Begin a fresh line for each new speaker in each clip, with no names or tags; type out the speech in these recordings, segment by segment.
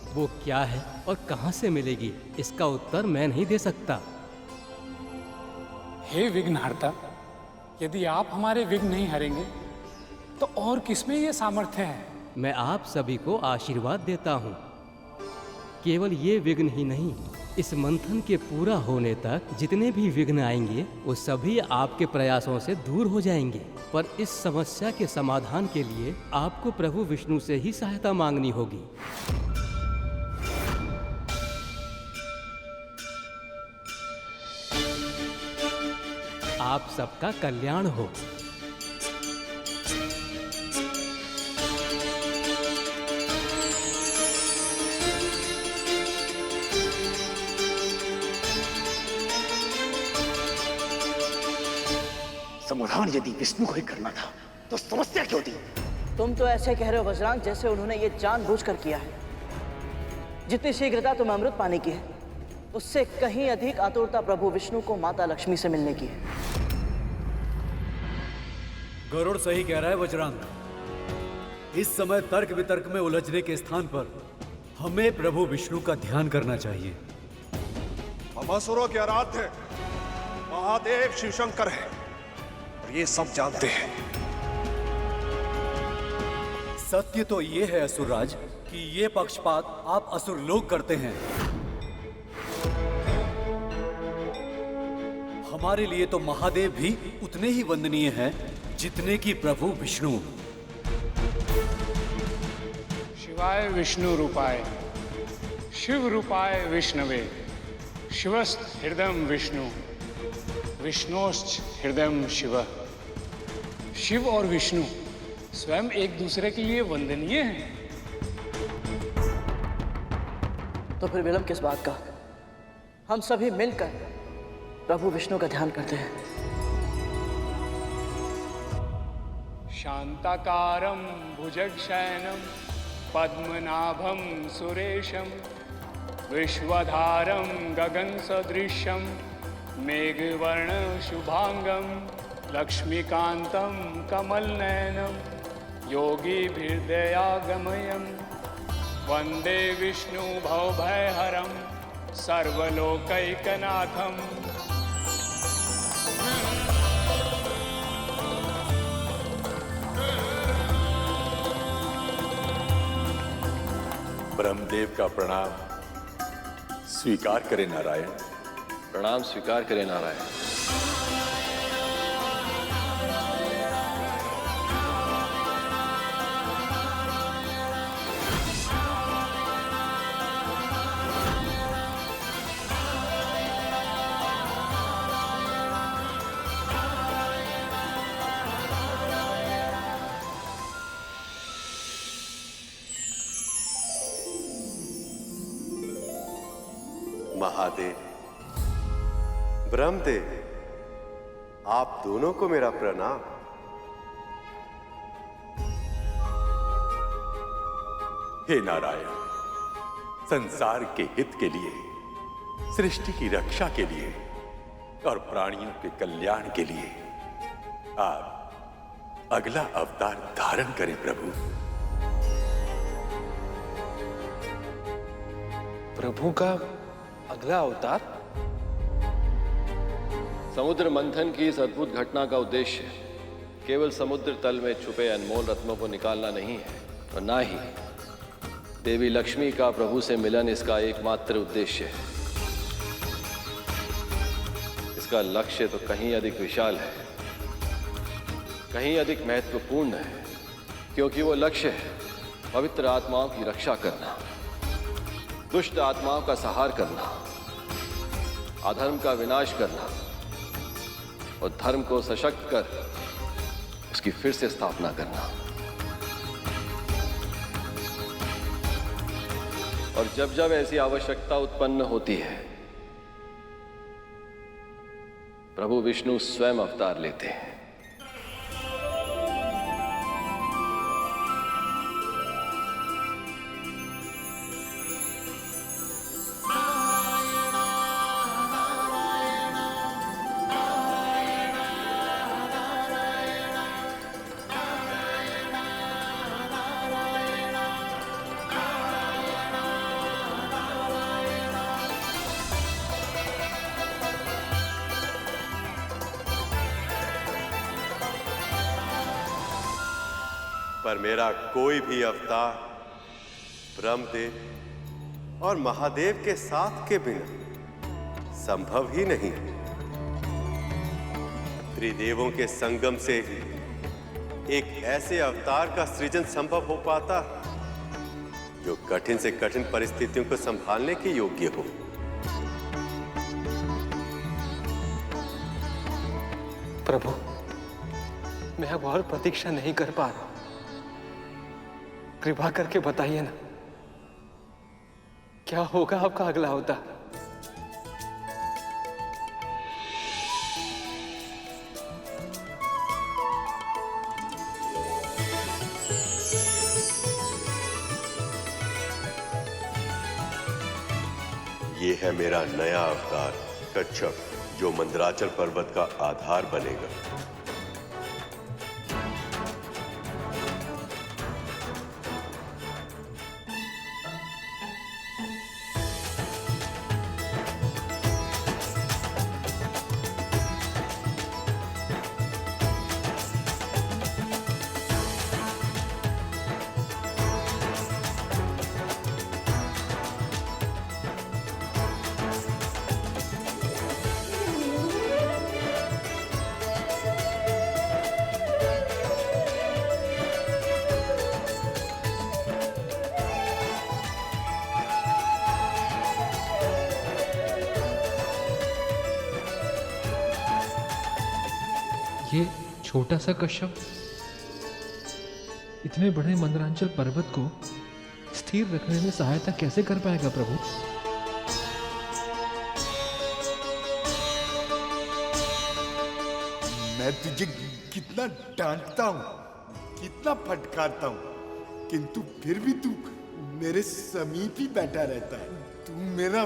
वो क्या है और कहाँ से मिलेगी, इसका उत्तर मैं नहीं दे सकता।
हे विघ्नहर्ता, यदि आप हमारे विघ्न नहीं हरेंगे तो और किसमें ये सामर्थ्य है?
मैं आप सभी को आशीर्वाद देता हूँ। केवल ये विघ्न ही नहीं, इस मंथन के पूरा होने तक जितने भी विघ्न आएंगे वो सभी आपके प्रयासों से दूर हो जाएंगे। पर इस समस्या के समाधान के लिए आपको प्रभु विष्णु से ही सहायता मांगनी होगी। आप सबका कल्याण हो।
समाधान यदि विष्णु को ही करना था तो समस्या क्यों थी?
तुम तो ऐसे कह रहे हो वज्रांग जैसे उन्होंने ये जानबूझकर किया है। जितनी शीघ्रता तुम्हें अमृत पाने की है, उससे कहीं अधिक आतुरता प्रभु विष्णु को माता लक्ष्मी से मिलने की है।
गरुड़ सही कह रहा है वज्रांग। इस समय तर्क वितर्क में उलझने के स्थान पर हमें प्रभु विष्णु का ध्यान करना चाहिए।
हम असुरों के आराध्य महादेव शिवशंकर हैं और ये सब जानते हैं।
सत्य तो ये है असुरराज कि ये पक्षपात आप असुर लोग करते हैं। हमारे लिए तो महादेव भी उतने ही वंदनीय हैं जितने कि प्रभु विष्णु।
शिवाय विष्णु रूपाय शिव रूपाय विष्णवे शिवस्त हृदय विष्णु विष्णोश्च हृदय शिव। शिव और विष्णु स्वयं एक दूसरे के लिए वंदनीय हैं।
तो फिर विलंब किस बात का? हम सभी मिलकर प्रभु विष्णु का ध्यान करते हैं।
शांताकारं भुजगशयनं पद्मनाभं सुरेशं विश्वधारं गगनसदृशं मेघवर्ण शुभांगं लक्ष्मीकांतं कमलनयनं योगीभिर्दयागमयं वंदे विष्णु भवभयहरं सर्वलोकैकनाथं।
ब्रह्मदेव का प्रणाम स्वीकार करें नारायण।
प्रणाम स्वीकार करें नारायण।
महादेव, ब्रह्मदेव, आप दोनों को मेरा प्रणाम। हे नारायण, संसार के हित के लिए, सृष्टि की रक्षा के लिए और प्राणियों के कल्याण के लिए आप अगला अवतार धारण करें प्रभु।
प्रभु का अगला अवतार?
समुद्र मंथन की इस अद्भुत घटना का उद्देश्य केवल समुद्र तल में छुपे अनमोल रत्नों को निकालना नहीं है और ना ही देवी लक्ष्मी का प्रभु से मिलन इसका एकमात्र उद्देश्य है। इसका लक्ष्य तो कहीं अधिक विशाल है, कहीं अधिक महत्वपूर्ण है, क्योंकि वो लक्ष्य है पवित्र आत्माओं की रक्षा करना, दुष्ट आत्माओं का संहार करना, अधर्म का विनाश करना और धर्म को सशक्त कर उसकी फिर से स्थापना करना। और जब जब ऐसी आवश्यकता उत्पन्न होती है प्रभु विष्णु स्वयं अवतार लेते हैं।
पर मेरा कोई भी अवतार ब्रह्मदेव और महादेव के साथ के बिना संभव ही नहीं। त्रिदेवों के संगम से ही एक ऐसे अवतार का सृजन संभव हो पाता जो कठिन से कठिन परिस्थितियों को संभालने के योग्य हो।
प्रभु, मैं अब और प्रतीक्षा नहीं कर पा रहा। कृपा करके बताइए ना, क्या होगा आपका अगला अवतार?
ये है मेरा नया अवतार कच्छप, जो मंदराचल पर्वत का आधार बनेगा।
ये छोटा सा कश्यप इतने बड़े मंदरांचल पर्वत को स्थिर रखने में सहायता कैसे कर पाएगा प्रभु?
मैं तुझे कितना डांटता हूँ, कितना फटकारता हूँ, किंतु फिर भी तू मेरे समीप ही बैठा रहता है। तू मेरा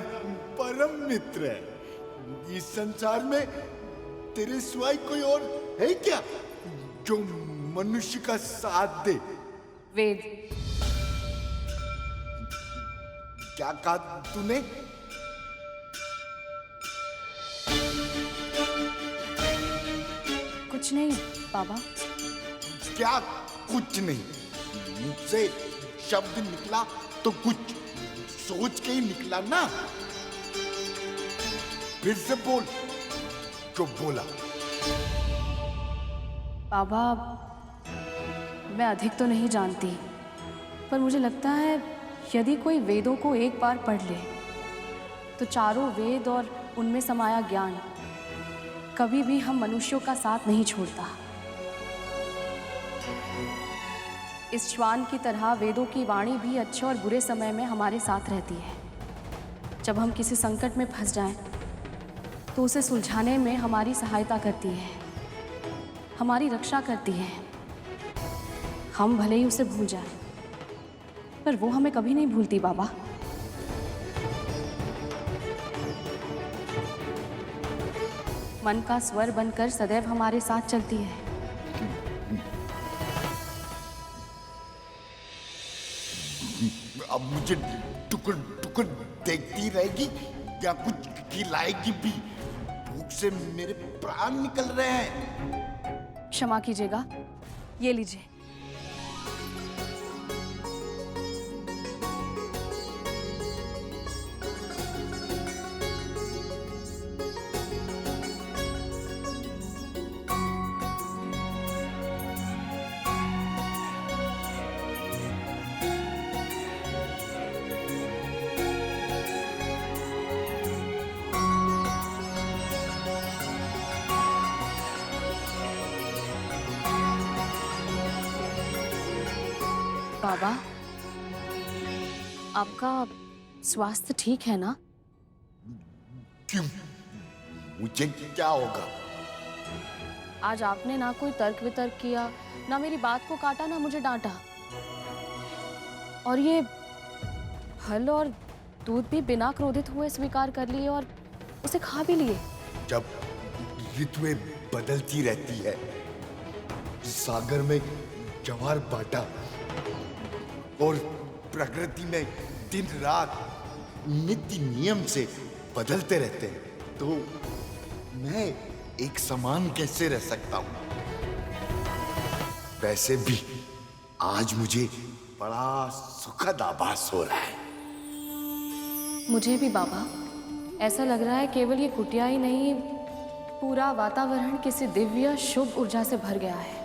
परम मित्र है। इस संसार में तेरे सिवाय कोई और है क्या जो मनुष्य का साथ दे?
वेद।
क्या कहा तूने?
कुछ नहीं बाबा।
क्या कुछ नहीं? मुझसे शब्द निकला तो कुछ सोच के ही निकला ना। फिर से बोल जो बोला।
बाबा, मैं अधिक तो नहीं जानती, पर मुझे लगता है यदि कोई वेदों को एक बार पढ़ ले तो चारों वेद और उनमें समाया ज्ञान कभी भी हम मनुष्यों का साथ नहीं छोड़ता। इस श्वान की तरह वेदों की वाणी भी अच्छे और बुरे समय में हमारे साथ रहती है। जब हम किसी संकट में फंस जाएं, तो उसे सुलझाने में हमारी सहायता करती है, हमारी रक्षा करती है। हम भले ही उसे भूल जाएं, पर वो हमें कभी नहीं भूलती बाबा। मन का स्वर बनकर सदैव हमारे साथ चलती है।
अब मुझे टुकड़ टुकड़ देखती रहेगी या कुछ खिलाएगी भी? भूख से मेरे प्राण निकल रहे हैं।
क्षमा कीजिएगा, ये लीजिए। बाबा, आपका स्वास्थ्य ठीक है ना?
क्यों? मुझे क्या होगा?
आज आपने ना कोई तर्क वितर्क किया, ना मेरी बात को काटा, ना मुझे डांटा, और ये फल और दूध भी बिना क्रोधित हुए स्वीकार कर लिए और उसे खा भी लिए।
जब ऋतुएं बदलती रहती है, सागर में ज्वार भाटा और प्रकृति में दिन रात नित्य नियम से बदलते रहते हैं, तो मैं एक समान कैसे रह सकता हूं? वैसे भी आज मुझे बड़ा सुखद आभास हो रहा है।
मुझे भी बाबा ऐसा लग रहा है केवल ये कुटिया ही नहीं, पूरा वातावरण किसी दिव्य शुभ ऊर्जा से भर गया है।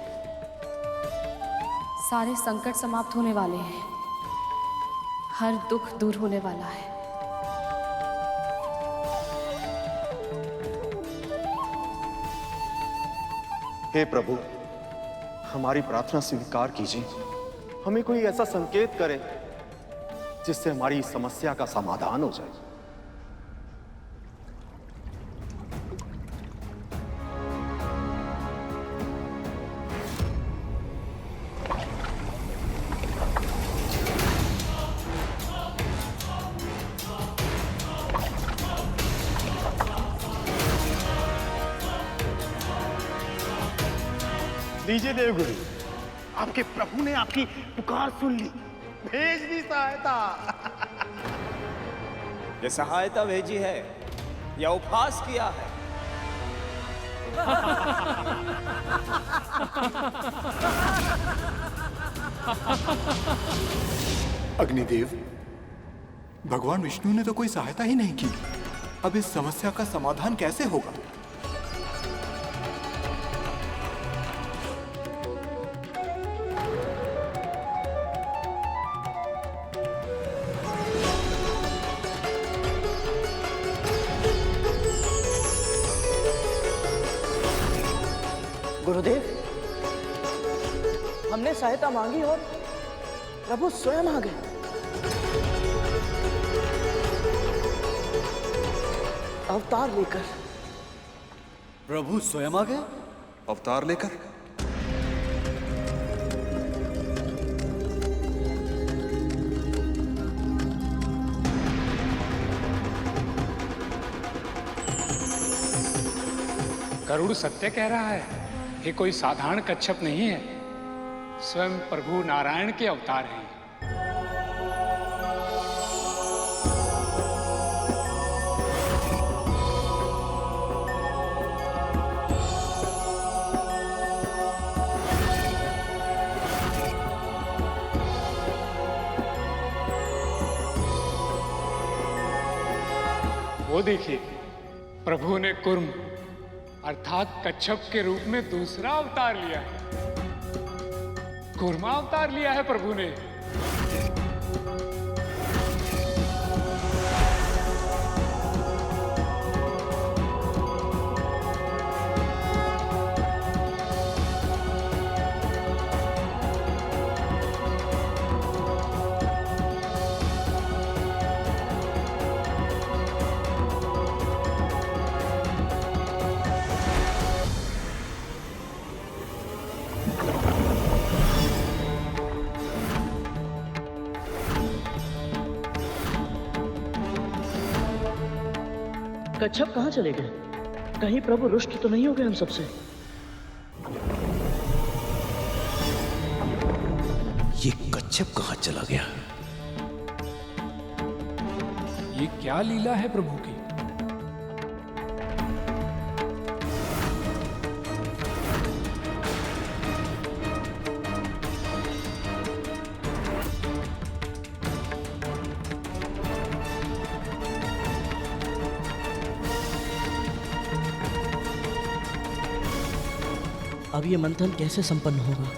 सारे संकट समाप्त होने वाले हैं, हर दुख दूर होने वाला है।
हे प्रभु, हमारी प्रार्थना स्वीकार कीजिए। हमें कोई ऐसा संकेत करें जिससे हमारी समस्या का समाधान हो जाए।
लीजिए देवगुरु, आपके प्रभु ने आपकी पुकार सुन ली, भेज दी सहायता।
ये सहायता भेजी है या उपहास किया है?
अग्निदेव, भगवान विष्णु ने तो कोई सहायता ही नहीं की। अब इस समस्या का समाधान कैसे होगा?
गुरुदेव, हमने सहायता मांगी और प्रभु स्वयं आ गए। अवतार लेकर।
प्रभु स्वयं आ गए?
अवतार लेकर?
गरुड़ सत्य कह रहा है, ये कोई साधारण कच्छप नहीं है, स्वयं प्रभु नारायण के अवतार हैं। वो देखिए, प्रभु ने कुर्म अर्थात कच्छप के रूप में दूसरा अवतार लिया है। कुर्मा अवतार लिया है प्रभु ने।
कच्छप कहाँ चले गए? कहीं प्रभु रुष्ट तो नहीं हो गए हम सबसे?
ये कच्छप कहाँ चला गया?
ये क्या लीला है प्रभु की?
अब ये मंथन कैसे संपन्न होगा?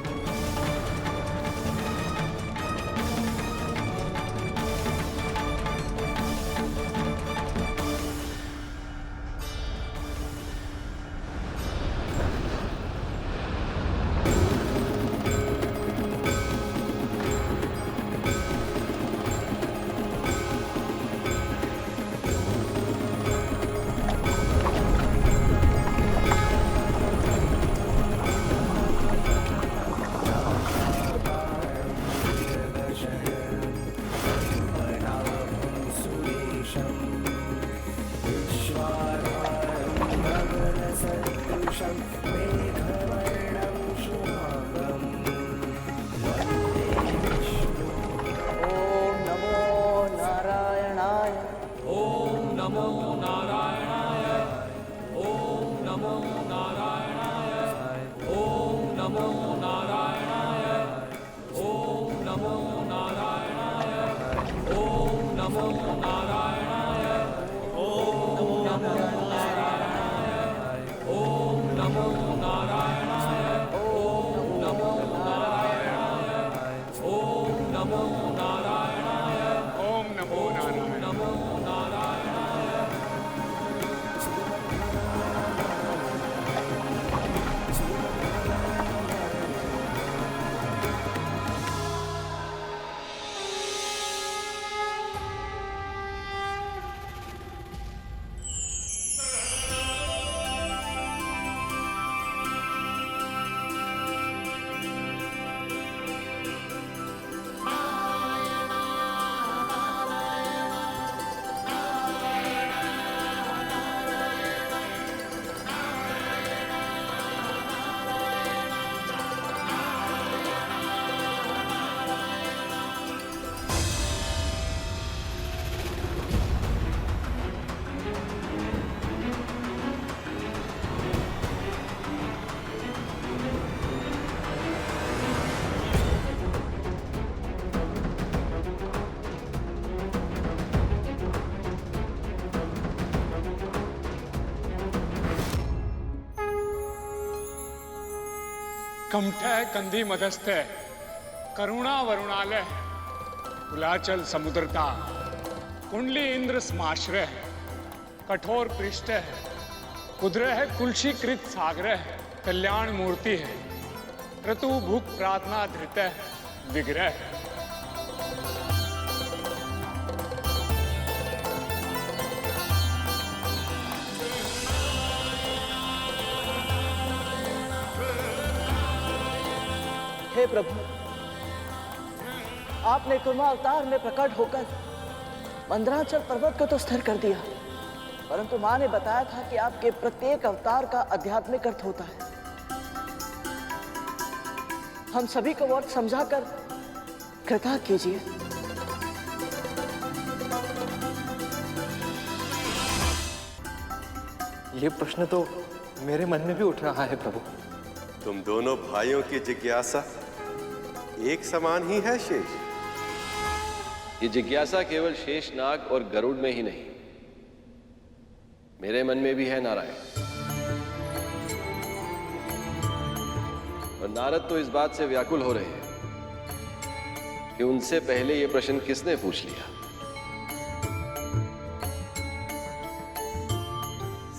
कमठय कंधी मदस्थय करुणा वरुणालय कुलाचल समुद्रता कुंडली इंद्र समाश्रय कठोर पृष्ठ है कुद्र है कुलशीकृत सागर है कल्याण मूर्ति है क्रतु भूख प्रार्थना धृत है विग्रह।
हे प्रभु, आपने कुर्मा अवतार में प्रकट होकर मंदराचल पर्वत को तो स्थिर कर दिया, परंतु मां ने बताया था कि आपके प्रत्येक अवतार का आध्यात्मिक अर्थ होता है। हम सभी को अर्थ समझाकर कृपा कीजिए।
ये प्रश्न तो मेरे मन में भी उठ रहा है प्रभु।
तुम दोनों भाइयों की जिज्ञासा एक समान ही है शेष।
ये जिज्ञासा केवल शेषनाग और गरुड़ में ही नहीं, मेरे मन में भी है नारायण। और नारद तो इस बात से व्याकुल हो रहे हैं कि उनसे पहले ये प्रश्न किसने पूछ लिया।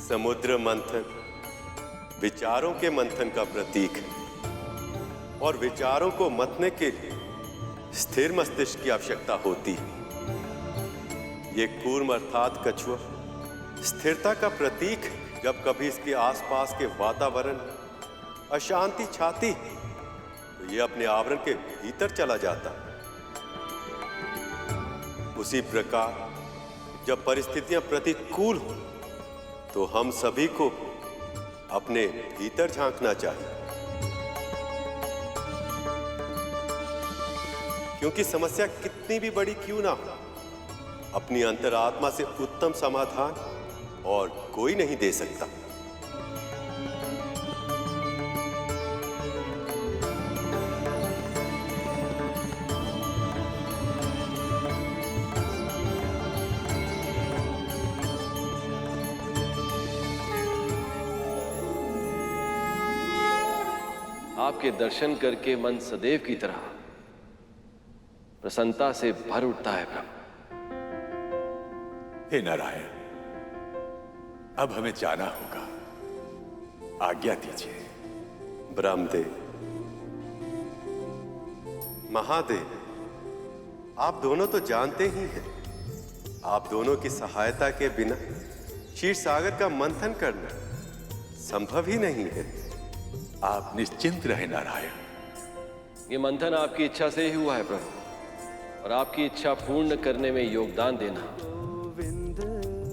समुद्र मंथन विचारों के मंथन का प्रतीक है और विचारों को मतने के लिए स्थिर मस्तिष्क की आवश्यकता होती है। ये कूर्म अर्थात कछुआ स्थिरता का प्रतीक है। जब कभी इसके आसपास के वातावरण अशांति छाती तो ये अपने आवरण के भीतर चला जाता। उसी प्रकार जब परिस्थितियां प्रतिकूल हो तो हम सभी को अपने भीतर झांकना चाहिए, क्योंकि समस्या कितनी भी बड़ी क्यों ना हो, अपनी अंतरात्मा से उत्तम समाधान और कोई नहीं दे सकता।
आपके दर्शन करके मन सदैव की तरह प्रसन्नता से भर उठता है प्रभु।
हे नारायण, अब हमें जाना होगा, आज्ञा दीजिए।
ब्रह्मदेव, महादेव, आप दोनों तो जानते ही हैं, आप दोनों की सहायता के बिना क्षीर सागर का मंथन करना संभव ही नहीं है।
आप निश्चिंत रहे नारायण।
ये मंथन आपकी इच्छा से ही हुआ है प्रभु, और आपकी इच्छा पूर्ण करने में योगदान देना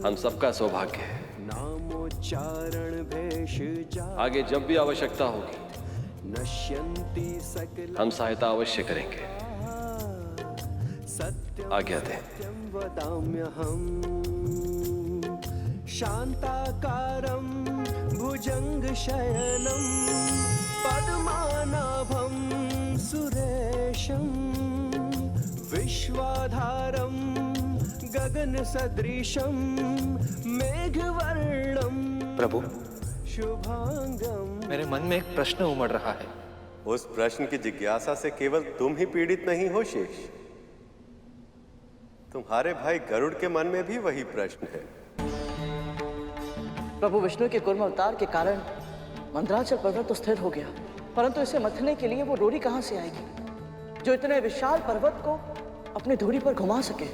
हम सबका सौभाग्य है। आगे जब भी आवश्यकता होगी हम सहायता अवश्य करेंगे। आज्ञा दें।
शांताकारं भुजंगशयनं पद्मनाभं सुरेशं विश्वाधारं गगन सदृशम मेघवर्णम
प्रभु,
शुभांगम।
मेरे मन में एक प्रश्न उमड़ रहा है।
उस प्रश्न की जिज्ञासा से केवल तुम ही पीड़ित नहीं हो शेष, तुम्हारे भाई गरुड़ के मन में भी वही प्रश्न है।
प्रभु विष्णु के कूर्म अवतार के कारण मंदराचल पर्वत तो स्थिर हो गया, परंतु इसे मथने के लिए वो डोरी कहां से आएगी जो इतने विशाल पर्वत को अपनी धुरी पर घुमा सके?